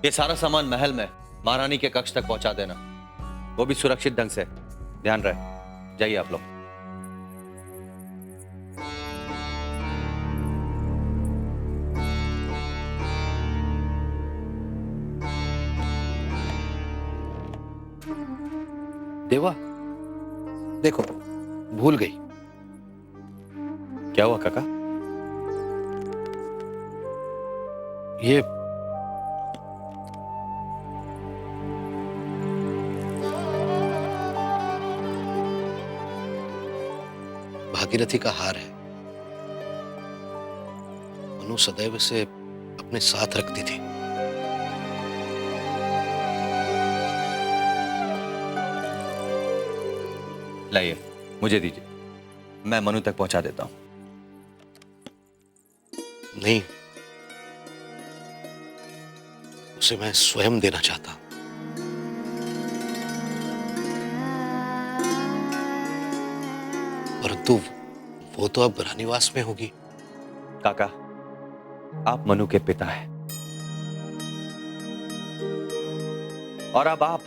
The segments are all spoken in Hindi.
ये सारा सामान महल में महारानी के कक्ष तक पहुंचा देना, वो भी सुरक्षित ढंग से। ध्यान रहे। जाइए आप लोग। देवा, देखो भूल गई। क्या हुआ काका? ये भागीरथी का हार है। मनु सदैव इसे अपने साथ रखती थी। लाइए, मुझे दीजिए, मैं मनु तक पहुंचा देता हूं। नहीं, उसे मैं स्वयं देना चाहता हूं। परंतु वो तो अब रानीवास में होगी। काका, आप मनु के पिता हैं और अब आप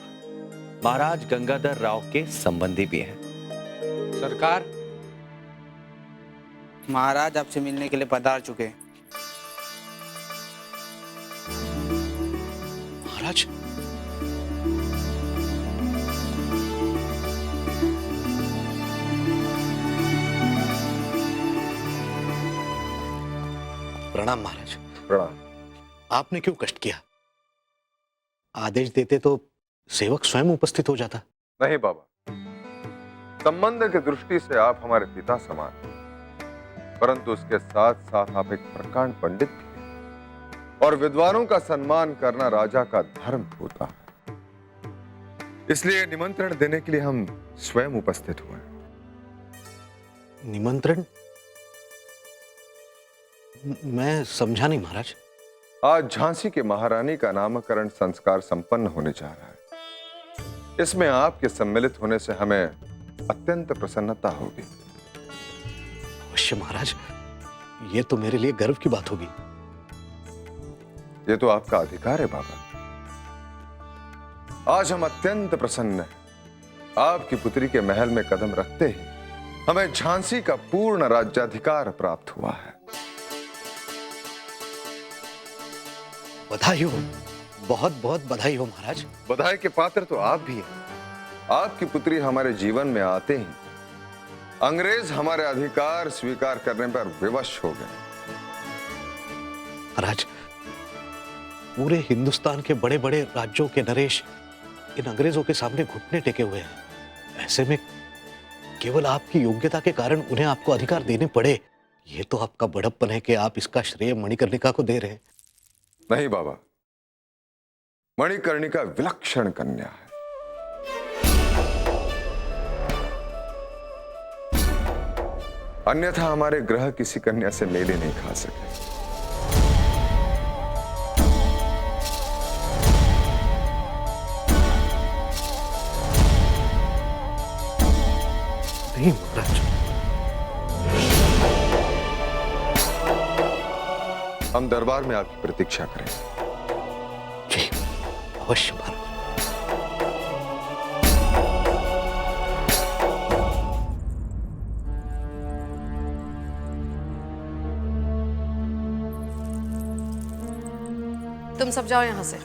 महाराज गंगाधर राव के संबंधी भी हैं। सरकार, महाराज आपसे मिलने के लिए पधार चुके हैं। महाराज, प्रणाम महाराज। प्रणाम। आपने क्यों कष्ट किया? आदेश देते तो सेवक स्वयं उपस्थित हो जाता। नहीं बाबा, संबंध की दृष्टि से आप हमारे पिता समान हैं, परंतु उसके साथ साथ आप एक प्रकांड पंडित भी हैं और विद्वानों का सम्मान करना राजा का धर्म होता है। इसलिए निमंत्रण देने के लिए हम स्वयं उपस्थित हुए हैं। निमंत्रण? मैं समझा नहीं महाराज। आज झांसी के महारानी का नामकरण संस्कार संपन्न होने जा रहा है। इसमें आपके सम्मिलित होने से हमें अत्यंत प्रसन्नता होगी। अवश्य महाराज, ये तो मेरे लिए गर्व की बात होगी। ये तो आपका अधिकार है बाबा। आज हम अत्यंत प्रसन्न हैं। आपकी पुत्री के महल में कदम रखते ही हमें झांसी का पूर्ण राज्याधिकार प्राप्त हुआ है। बधाई हो, बहुत बहुत बधाई हो महाराज। बधाई के पात्र तो आप भी हैं। आपकी पुत्री हमारे जीवन में आते ही अंग्रेज हमारे अधिकार स्वीकार करने पर विवश हो गए। महाराज, पूरे हिंदुस्तान के बड़े बड़े राज्यों के नरेश इन अंग्रेजों के सामने घुटने टेके हुए हैं। ऐसे में केवल आपकी योग्यता के कारण उन्हें आपको अधिकार देने पड़े, ये तो आपका बड़प्पन है कि आप इसका श्रेय मणिकर्णिका को दे रहे हैं। नहीं बाबा, मणिकर्णिका विलक्षण कन्या है। अन्यथा हमारे ग्रह किसी कन्या से मेले नहीं खा सके। नहीं महाराज, हम दरबार में आपकी प्रतीक्षा करें। जी अवश्य महाराज। तुम सब जाओ यहां से।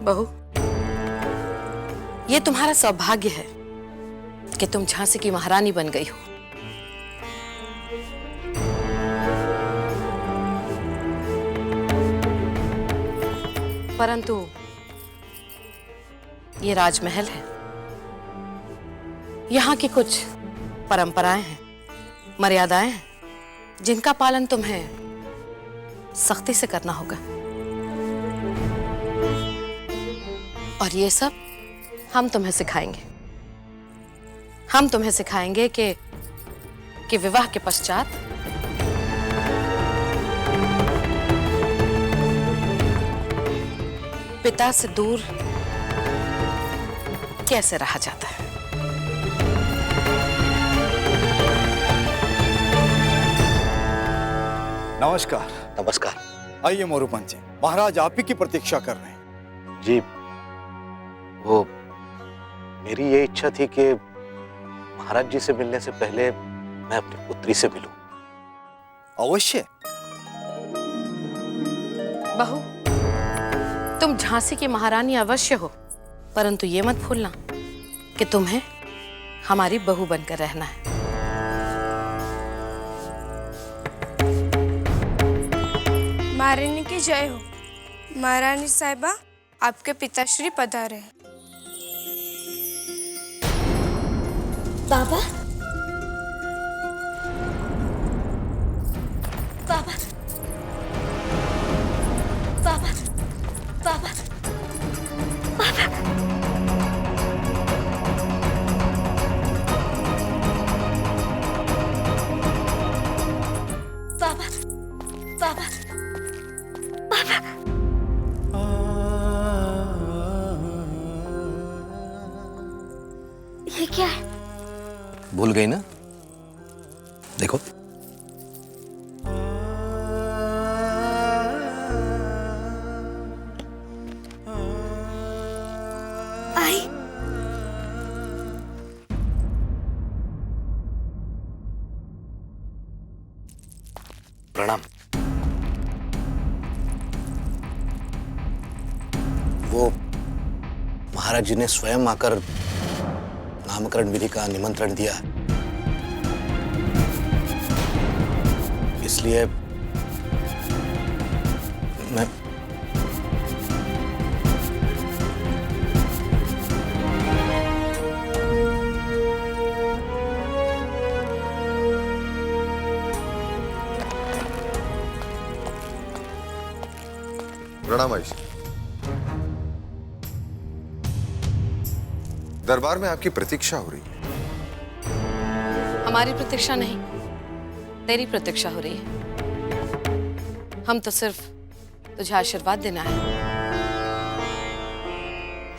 बहू, ये तुम्हारा सौभाग्य है कि तुम झांसी की महारानी बन गई हो। परंतु ये राजमहल है, यहाँ की कुछ परंपराएं हैं, मर्यादाएं हैं, जिनका पालन तुम्हें सख्ती से करना होगा। और ये सब हम तुम्हें सिखाएंगे। हम तुम्हें सिखाएंगे कि विवाह के पश्चात पिता से दूर कैसे रहा जाता है। नमस्कार। नमस्कार आइए मोरूपंत जी, महाराज आप ही की प्रतीक्षा कर रहे हैं। जी। वो मेरी ये इच्छा थी कि महाराज जी से मिलने से पहले मैं अपनी पुत्री से मिलूं। अवश्य। बहू, तुम झांसी की महारानी अवश्य हो, परंतु ये मत भूलना कि तुम्हें हमारी बहू बनकर रहना है। महारानी की जय हो। महारानी साहिबा, आपके पिताश्री पधारे हैं। बाबा, बाबा, बाबा, बाबा, बाबा। बाबा, बाबा, बाबा। ये क्या है? भूल गई ना? देखो। आई। प्रणाम। वो महाराज जी ने स्वयं आकर नामकरण विधि का निमंत्रण दिया, इसलिए मैं प्रणाम आयशा। दरबार में आपकी प्रतीक्षा हो रही है। हमारी प्रतीक्षा नहीं, तेरी प्रतीक्षा हो रही है। हम तो सिर्फ तुझे आशीर्वाद देना है।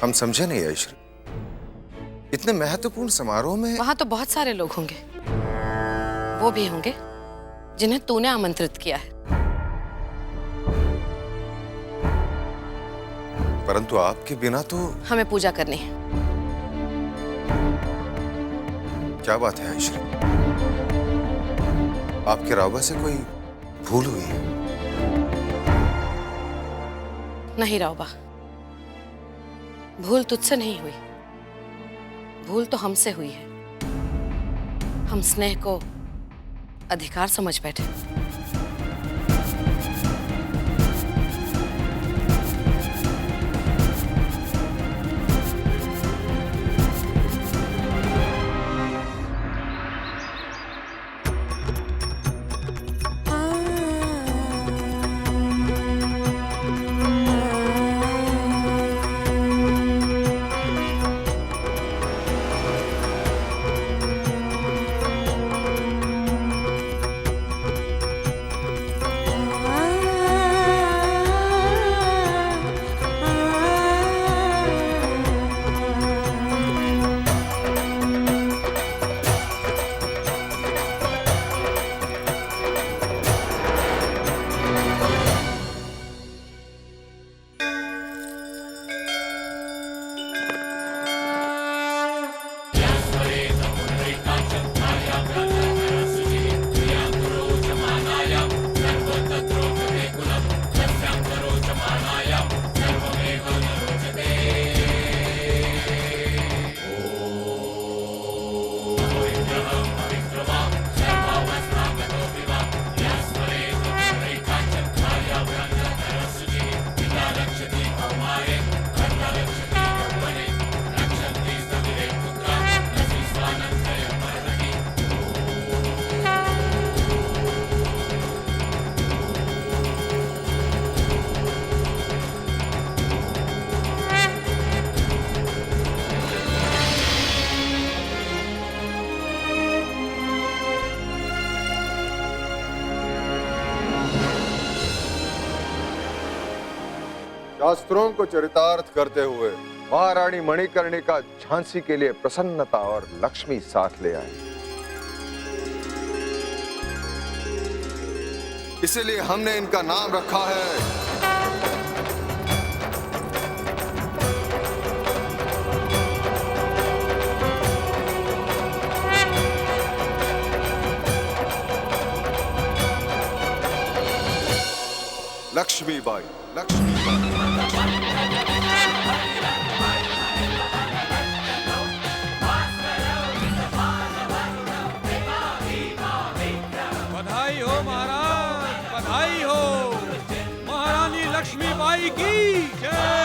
हम समझे नहीं आयशा, इतने महत्वपूर्ण समारोह में वहां तो बहुत सारे लोग होंगे, वो भी होंगे जिन्हें तूने आमंत्रित किया है। परंतु आपके बिना तो। हमें पूजा करनी है। क्या बात है आयशा, आपके रावबा से कोई भूल हुई है? नहीं रावबा, भूल तुझसे नहीं हुई, भूल तो हमसे हुई है। हम स्नेह को अधिकार समझ बैठे। शास्त्रों को चरितार्थ करते हुए महारानी मणिकर्णिका झांसी के लिए प्रसन्नता और लक्ष्मी साथ ले आए। इसीलिए हमने इनका नाम रखा है लक्ष्मीबाई। लक्ष्मीबाई। बधाई हो महाराज, बधाई हो। महारानी लक्ष्मीबाई की जय।